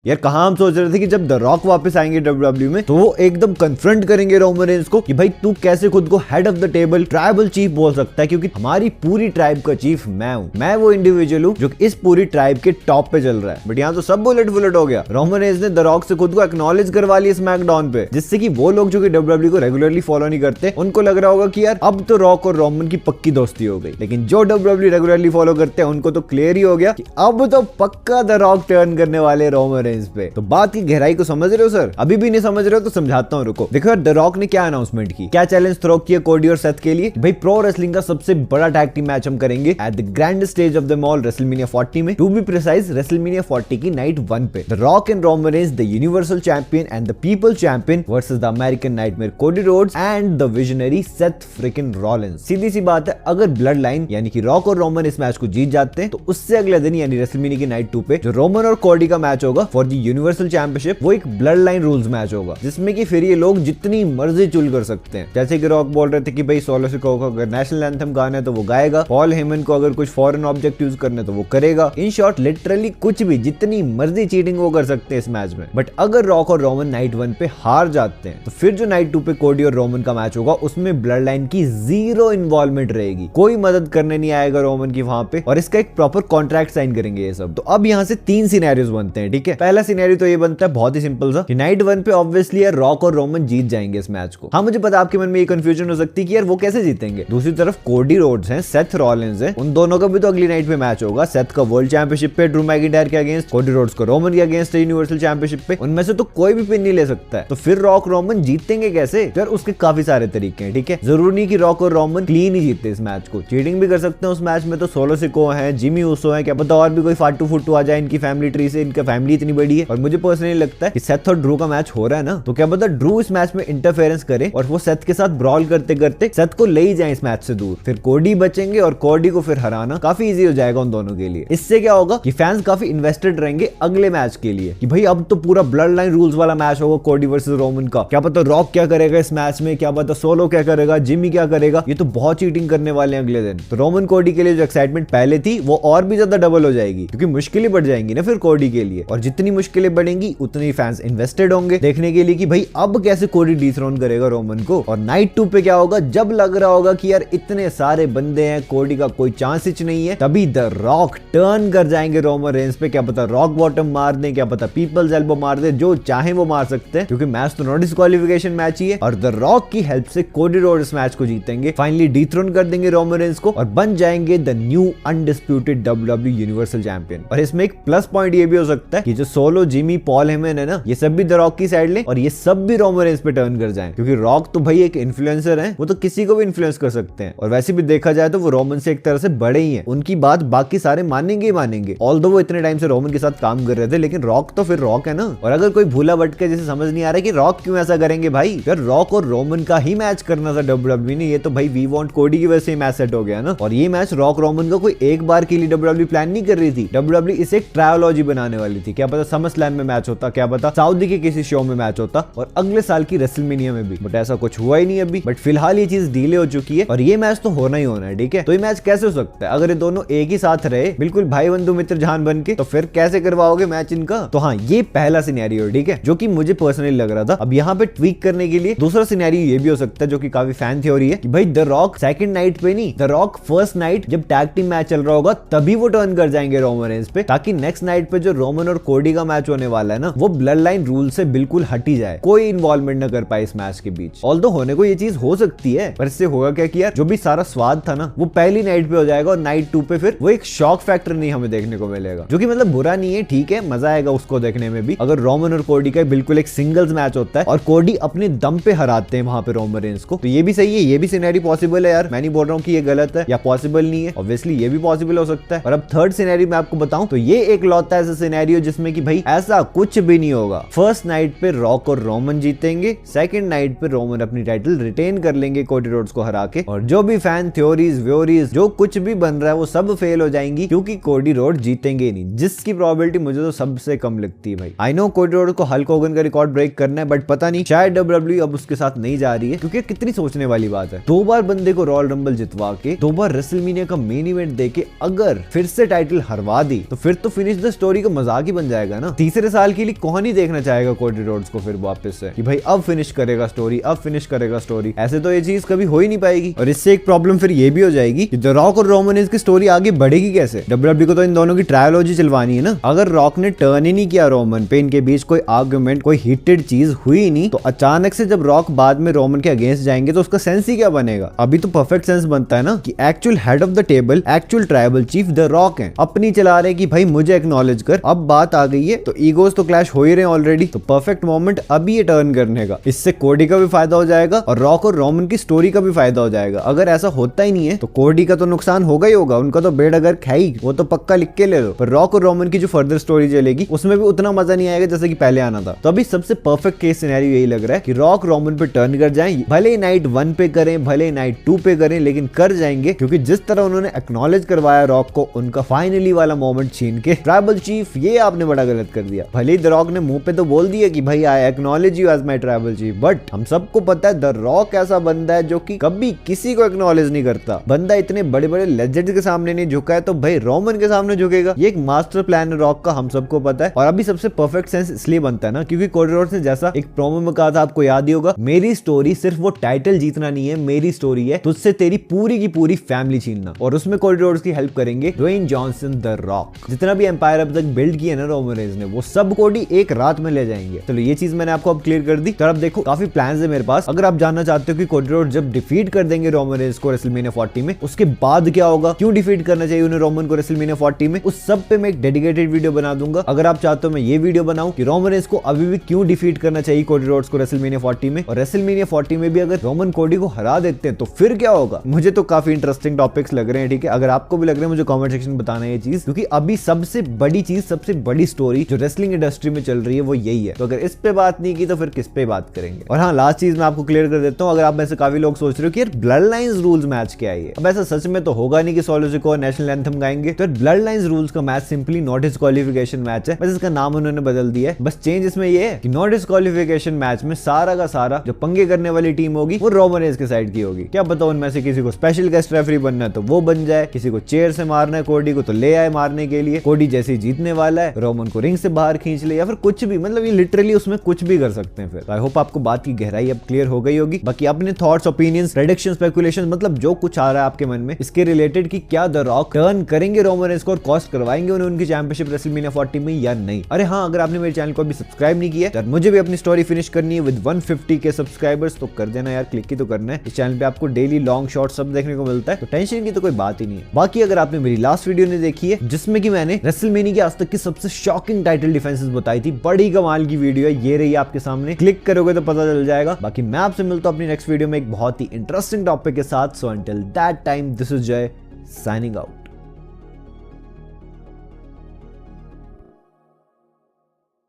यार कहाँ हम सोच रहे थे कि जब द रॉक वापस आएंगे डब्ल्यूडब्ल्यू में तो वो एकदम कन्फ्रंट करेंगे रोमन रेंस को कि भाई तू कैसे खुद को head of the table tribal chief बोल सकता है, क्योंकि हमारी पूरी ट्राइब का चीफ मैं हूँ, मैं वो इंडिविजुअल हूँ जो इस पूरी ट्राइब के टॉप पे चल रहा है। बट यहाँ तो सब बुलेट हो गया। रोमन रेंस ने द रॉक से खुद को एक्नॉलेज करवा लिया स्मैकडाउन पे, जिससे कि वो लोग जो कि डब्ल्यूडब्ल्यू को रेगुलरली फॉलो नहीं करते उनको लग रहा होगा कि यार अब तो रॉक और रोमन की पक्की दोस्ती हो गई। लेकिन जो डब्ल्यूडब्ल्यू रेगुलरली फॉलो करते हैं उनको तो क्लियर ही हो गया कि अब तो पक्का द रॉक टर्न करने वाले रोमन रेंस पे। तो बात की गहराई को समझ रहे हो सर? अभी भी नहीं समझ रहे हो तो समझाता हूँ, रुको। देखो यार, द रॉक ने क्या अनाउंसमेंट की, क्या चैलेंज थ्रो किया कोडी और सेथ के लिए। भाई प्रो रेसलिंग का सबसे बड़ा टैग टीम मैच हम करेंगे at the grand stage of the all WrestleMania 40 में, टू बी प्रिसाइज रेसलमेनिया 40 की नाइट 1 पे। The Rock and Roman Reigns the universal champion and the people champion versus the American nightmare Cody Rhodes and the visionary Seth freakin Rollins. सीधी सी बात है, अगर blood line यानी कि rock और रोमन इस मैच को जीत जाते हैं तो उससे अगले दिन यानी रेसलमेनिया की नाइट 2 पे जो रोमन और कोडी का मैच होगा फॉर द यूनिवर्सल चैंपियनशिप, वो एक ब्लड लाइन रूल्स मैच होगा, जिसमें कि फिर ये लोग जितनी मर्जी चुल कर सकते हैं। जैसे कि रॉक बोल रहे थे कि भाई सोलो सिको को अगर नेशनल एंथम गाना है तो वो गाएगा, पॉल हेमन को अगर कुछ फॉरेन ऑब्जेक्ट यूज करने तो वो करेगा। इन शॉर्ट लिटरली कुछ भी, जितनी मर्जी चीटिंग वो कर सकते हैं इस मैच में। बट अगर रॉक और रोमन नाइट 1 पे हार जाते हैं तो फिर जो नाइट 2 पे कोडी और रोमन का मैच होगा उसमें ब्लड लाइन की जीरो इन्वॉल्वमेंट रहेगी, कोई मदद करने नहीं आएगा रोमन की वहां पे, और इसका एक प्रॉपर कॉन्ट्रैक्ट साइन करेंगे ये सब। तो अब यहाँ से 3 सिनेरियोज बनते हैं, ठीक है। पहला सिनेरियो तो ये बनता है बहुत ही सिंपल सा कि नाइट 1 पे ऑब्वियसली यार रॉक और रोमन जीत जाएंगे इस मैच को। हाँ मुझे पता आपके मन में ये कंफ्यूजन हो सकती है कि यार वो कैसे जीतेंगे। दूसरी तरफ कोडी रोड्स हैं, सेथ रॉलिंस हैं, उन दोनों का भी तो अगली नाइट पे मैच होगा। सेथ का वर्ल्ड चैंपियनशिप पे ड्रू मैकिंटायर के अगेंस्ट, कोडी रोड्स को रोमन के अगेंस्ट यूनिवर्सल चैंपियनशिप पे। उनमें से तो कोई भी पिन नहीं ले सकता है, तो फिर रॉक रोमन जीतेंगे कैसे? यार उसके काफी सारे तरीके हैं, ठीक है। जरूरी नहीं कि रॉक और रोमन क्लीन ही जीतते इस मैच को, चीटिंग भी कर सकते हैं उस मैच में। तो सोलो सिको है, जिमी ऊसो है, क्या पता और भी कोई फाटू फुटू आ जाए इनकी फैमिली ट्री से, इनका फैमिली इतनी बड़ी है। और मुझे पर्सनली लगता है कि सेथ और ड्रू का मैच हो रहा है ना, तो क्या पता ड्रू इस मैच में इंटरफेरेंस करे और वो सेथ के साथ ब्रॉल करते करते सेथ को ले ही जाए इस मैच से दूर, फिर कोडी बचेंगे और कोडी को फिर हराना काफी इजी हो जाएगा उन दोनों के लिए। इससे क्या होगा कि फैंस काफी इन्वेस्टेड रहेंगे अगले मैच के लिए कि भाई अब तो पूरा ब्लड लाइन रूल्स वाला मैच होगा कोडी वर्सेस रोमन का। क्या पता रॉक क्या करेगा इस मैच में, क्या पता सोलो क्या करेगा, जिमी क्या करेगा, ये तो बहुत चीटिंग करने वाले हैं अगले दिन। तो रोमन कोडी के लिए जो एक्साइटमेंट पहले थी वो और भी ज्यादा डबल हो जाएगी, क्योंकि मुश्किलें बढ़ जाएंगी ना फिर कोडी के लिए, और जितनी मुश्किलें बढ़ेंगी उतनी फैंस इन्वेस्टेड होंगे देखने के लिए कि भाई अब कैसे कोडी डिथ्रोन करेगा रोमन को। और नाइट 2 पे क्या होगा, जब लग रहा होगा कि यार इतने सारे बंदे हैं, कोडी का कोई चांस ही नहीं है, तभी द रॉक टर्न कर जाएंगे रोमन रेंस पे। क्या पता रॉक बॉटम मार दे, क्या पता पीपल्स एल्बो मार दे, जो चाहे वो मार सकते हैं, क्योंकि मैच तो नो डिस्क्वालिफिकेशन मैच ही है। और द रॉक की हेल्प से कोडी रोड इस मैच को जीतेंगे, फाइनली डिथ्रोन कर देंगे रोमन रेंस को और बन जाएंगे the new undisputed WW universal champion. और इसमें एक प्लस पॉइंट ये भी हो सकता है कि जो सोलो, जिमी, पॉल हेमन है ना, ये सब भी द रॉक की साइड ले और ये सब भी रोमन रेंस पे टर्न कर जाएं, क्योंकि रॉक तो भाई एक इन्फ्लुएंसर है, वो तो किसी को भी इन्फ्लुएंस कर सकते हैं। और वैसे भी देखा जाए तो वो रोमन से एक तरह से बड़े ही हैं, उनकी बात बाकी सारे मानेंगे ही मानेंगे। ऑल्दो वो इतने टाइम से रोमन के साथ काम कर रहे थे, लेकिन रॉक तो फिर रॉक है ना। और अगर कोई भूला भटके जैसे समझ नहीं आ रहा कि रॉक क्यों ऐसा करेंगे, भाई यार रॉक और रोमन का ही मैच करना था डब्ल्यूडब्ल्यू ने, ये तो भाई वी वांट कोडी की वजह से मैच सेट हो गया ना। और ये मैच रॉक रोमन का कोई एक बार के लिए डब्ल्यूडब्ल्यू प्लान नहीं कर रही थी, डब्ल्यूडब्ल्यू इसे एक ट्रायोलॉजी बनाने वाली थी। क्या पता समर स्लैम में मैच होता, क्या पता सऊदी के किसी शो में मैच होता, और अगले साल की रेसलमेनिया में भी, बट ऐसा कुछ हुआ ही नहीं अभी। बट फिलहाल ये चीज डिले हो चुकी है और ये मैच तो होना ही होना है, ठीक है। तो ये मैच कैसे हो सकता है अगर ये दोनों एक ही साथ रहे, बिल्कुल भाई बंधु मित्र जान बन के, तो फिर कैसे करवाओगे मैच इनका? तो हाँ, ये पहला सिनेरियो, ठीक है, जो कि मुझे पर्सनली लग रहा था। अब यहाँ पे ट्वीक करने के लिए दूसरा सिनेरियो ये भी हो सकता है, जो कि काफी फैन थ्योरी है, कि भाई द रॉक सेकंड नाइट पे नहीं, द रॉक फर्स्ट नाइट जब टैग टीम मैच चल रहा होगा तभी वो टर्न कर जाएंगे रोमन रेंस पे, ताकि नेक्स्ट नाइट पे जो रोमन और कोडी का मैच होने वाला है ना, वो ब्लड लाइन रूल से बिल्कुल हटी जाए, कोई इन्वॉल्वमेंट न कर पाए इस मैच के बीच। ऑल्दो होने को ये चीज हो सकती है, पर इससे होगा क्या कि यार जो भी सारा स्वाद था ना वो पहली नाइट पे हो जाएगा, और नाइट 2 पे फिर वो एक शॉक फैक्टर नहीं हमें देखने को मिलेगा, जो कि मतलब बुरा नहीं है, ठीक है, मजा आएगा उसको देखने में भी। अगर रोमन और कोडी का बिल्कुल एक सिंगल्स मैच होता है और कोडी अपने दम पे हराते हैं वहां पे रोमन रेंस को, तो ये भी सही है, ये भी सिनेरियो पॉसिबल है यार। मैं नहीं बोल रहा हूँ कि ये गलत है या पॉसिबल नहीं है, ऑब्वियसली ये भी पॉसिबल हो सकता है। और अब थर्ड सिनेरियो मैं आपको बताऊं तो ये एक लौता ऐसा सिनेरियो जिसमें कि भाई ऐसा कुछ भी नहीं होगा। फर्स्ट नाइट पे रॉक और रोमन जीतेंगे, सेकंड नाइट पे रोमन अपनी टाइटल रिटेन कर लेंगे कोडी रोड्स को हरा के, और जो भी फैन थ्योरीज व्योरीज जो कुछ भी बन रहा है वो सब फेल हो जाएंगी, क्योंकि कोडी रोड जीतेंगे ही नहीं, जिसकी प्रोबेबिलिटी मुझे तो सबसे कम लगती है भाई। आई नो कोडी रोड को हल्क होगन का रिकॉर्ड ब्रेक करना है, बट पता नहीं शायद डब्ल्यूडब्ल्यू अब उसके साथ नहीं जा रही है, क्योंकि कितनी सोचने वाली बात है। 2 बार बंदे को रॉयल रंबल जितवा के, 2 बार रेसलमेनिया का मेन इवेंट देके अगर फिर से टाइटल हरवा दी तो फिर तो फिनिश द स्टोरी का मजाक ही बन जाएगा जाएगा ना। तीसरे साल के लिए कौन ही देखना चाहेगा कोडी रोड्स को फिर वापस से कि भाई अब फिनिश करेगा स्टोरी, अब फिनिश करेगा स्टोरी। ऐसे तो ये चीज कभी हो ही नहीं पाएगी। और इससे एक प्रॉब्लम फिर ये भी हो जाएगी कि द रॉक और रोमन रेंस की स्टोरी आगे बढ़ेगी कैसे। WWE को तो इन दोनों की ट्रायोलॉजी चलवानी है ना। अगर रॉक ने टर्न ही नहीं किया रोमन पे, इनके बीच कोई आर्गुमेंट, कोई हीटेड चीज हुई नहीं, तो अचानक से जब रॉक बाद में रोमन के अगेंस्ट जाएंगे तो उसका सेंस ही क्या बनेगा। अभी तो परफेक्ट सेंस बनता है ना कि actual head of the table, actual tribal chief the rock है, अपनी चला रहे कि भाई मुझे एक्नॉलेज कर। अब बात आ गई है तो ईगोस तो क्लैश हो ही रहे ऑलरेडी, तो परफेक्ट मोमेंट अभी ये टर्न करने का। इससे कोडी का भी फायदा हो जाएगा और रॉक और रोमन की स्टोरी का भी फायदा हो जाएगा। अगर ऐसा होता ही नहीं है तो कोडी का तो नुकसान होगा ही होगा, उनका तो बेड अगर खाई वो तो पक्का लिख के ले लो। पर रॉक और रोमन की जो फर्दर स्टोरी चलेगी उसमें भी उतना मजा नहीं आएगा जैसे कि पहले आना था। तो अभी सबसे परफेक्ट केस सिनेरियो यही लग रहा है कि रॉक रोमन पे टर्न कर जाएं, भले नाइट 1 पे करें, भले नाइट 2 पे करें, लेकिन कर जाएंगे। क्योंकि जिस तरह उन्होंने एक्नॉलेज करवाया रॉक को उनका फाइनली वाला मोमेंट छीन के, ट्राइबल चीफ ये आपने बड़ा गलत कर दिया। भले ही द रॉक ने मुंह पे तो बोल दिया कि भाई I acknowledge you as my tribal chief, but हम सबको पता है द रॉक ऐसा बंदा है जो कि कभी किसी को एक्नॉलेज नहीं करता। बंदा इतने बड़े बड़े लेजेंड्स के सामने नहीं झुका है तो भाई रोमन के सामने झुकेगा। ये एक मास्टर प्लान है रॉक का, हम सबको पता है। और अभी सबसे परफेक्ट सेंस इसलिए बनता है ना क्योंकि कोडी रोड्स ने जैसा एक प्रोमो में कहा था, आपको याद ही होगा, मेरी स्टोरी सिर्फ वो टाइटल जीतना नहीं है, मेरी स्टोरी है तुझसे तेरी पूरी की पूरी फैमिली छीनना। और उसमें कोडी रोड्स की हेल्प करेंगे ड्वेन जॉनसन द रॉक। जितना भी एम्पायर अब तक बिल्ड किया ना रोमन रेंस ने, वो सब कोडी एक रात में ले जाएंगे। चलो ये चीज मैंने आपको अब क्लियर कर दी। तो अब देखो काफी प्लान्स है मेरे पास। अगर आप जानना चाहते हो कि कोडी रोड्स जब डिफीट कर देंगे रोमन रेंस को रेसलमेनिया 40 में, उसके बाद क्या होगा, क्यों डिफीट करना चाहिए उन्हें रोमन को रेसलमेनिया 40 में, उस सब पे मैं एक डेडिकेटेड वीडियो बना दूंगा। अगर आप चाहते हो मैं ये वीडियो बनाऊं कि रोमन रेंस को अभी भी क्यों डिफीट करना चाहिए कोडी रोड्स को रेसलमेनिया 40 में, और रेसलमेनिया 40 में भी अगर रोमन कोडी को हरा देते हैं तो फिर क्या होगा। मुझे तो काफी इंटरेस्टिंग टॉपिक्स लग रहे हैं, ठीक है। अगर आपको भी लग रहे हैं मुझे कमेंट सेक्शन में बताना ये चीज, क्योंकि अभी सबसे बड़ी चीज, सबसे बड़ी स्टोरी जो रेसलिंग इंडस्ट्री में चल रही है वो यही है। तो अगर इस पे बात नहीं की तो फिर किस पे बात करेंगे। और हाँ, लास्ट चीज मैं आपको क्लियर कर देता हूँ। अगर आप में से काफी लोग सोच रहे हो कि यार ब्लड लाइंस रूल्स मैच क्या है, अब ऐसा सच में तो होगा नहीं कि सोलो सिकोआ नेशनल एंथम गाएंगे। तो ब्लड लाइंस रूल्स का match simply not disqualification match है, बस इसका नाम उन्होंने बदल दिया है। बस चेंज इसमें ये है कि नॉट डिस्क्वालिफिकेशन मैच में सारा का सारा जो पंगे करने वाली टीम होगी वो रोमन रेंस के साइड की होगी। क्या पता उनमें से किसी को स्पेशल गेस्ट रेफरी बनना है तो वो बन जाए, किसी को चेयर से मारना है कोडी को तो ले आए मारने के लिए, कोडी जैसे ही जीतने वाला है रोमन को रिंग से बाहर खींच ले, या फिर कुछ भी, मतलब ये लिटरली उसमें कुछ भी कर सकते हैं। फिर आई होप आपको बात की गहराई अब क्लियर हो गई होगी। बाकी अपने थॉट्स, ओपिनियंस, प्रेडिक्शन, स्पेकुलेशन, मतलब जो कुछ आ रहा है आपके मन में इसके रिलेटेड कि क्या द रॉक टर्न करेंगे रोमन रेंस को और कॉस्ट करवाएंगे उन्हें उनकी चैंपियनशिप रेसलमेनिया 40 में या नहीं। अरे हाँ, अगर आपने मेरे चैनल को अभी सब्सक्राइब नहीं किया तो मुझे भी अपनी स्टोरी फिनिश करनी है विद 150 के सब्सक्राइबर्स, तो कर देना यार, क्लिक ही तो करना है। इस चैनल पे आपको डेली लॉन्ग शॉर्ट सब देखने को मिलता है, तो टेंशन की तो कोई बात ही नहीं है। बाकी अगर आपने मेरी लास्ट वीडियो नहीं देखी है जिसमें कि मैंने रेसलमेनिया की आज तक की सबसे शॉकिंग टाइटल डिफेंसेस बताई थी, बड़ी कमाल की वीडियो है, ये रही आपके सामने, क्लिक करोगे तो पता चल जाएगा। बाकी मैं आपसे मिलता हूं अपनी नेक्स्ट वीडियो में एक बहुत ही इंटरेस्टिंग टॉपिक के साथ। So until that time, this is जय साइनिंग आउट।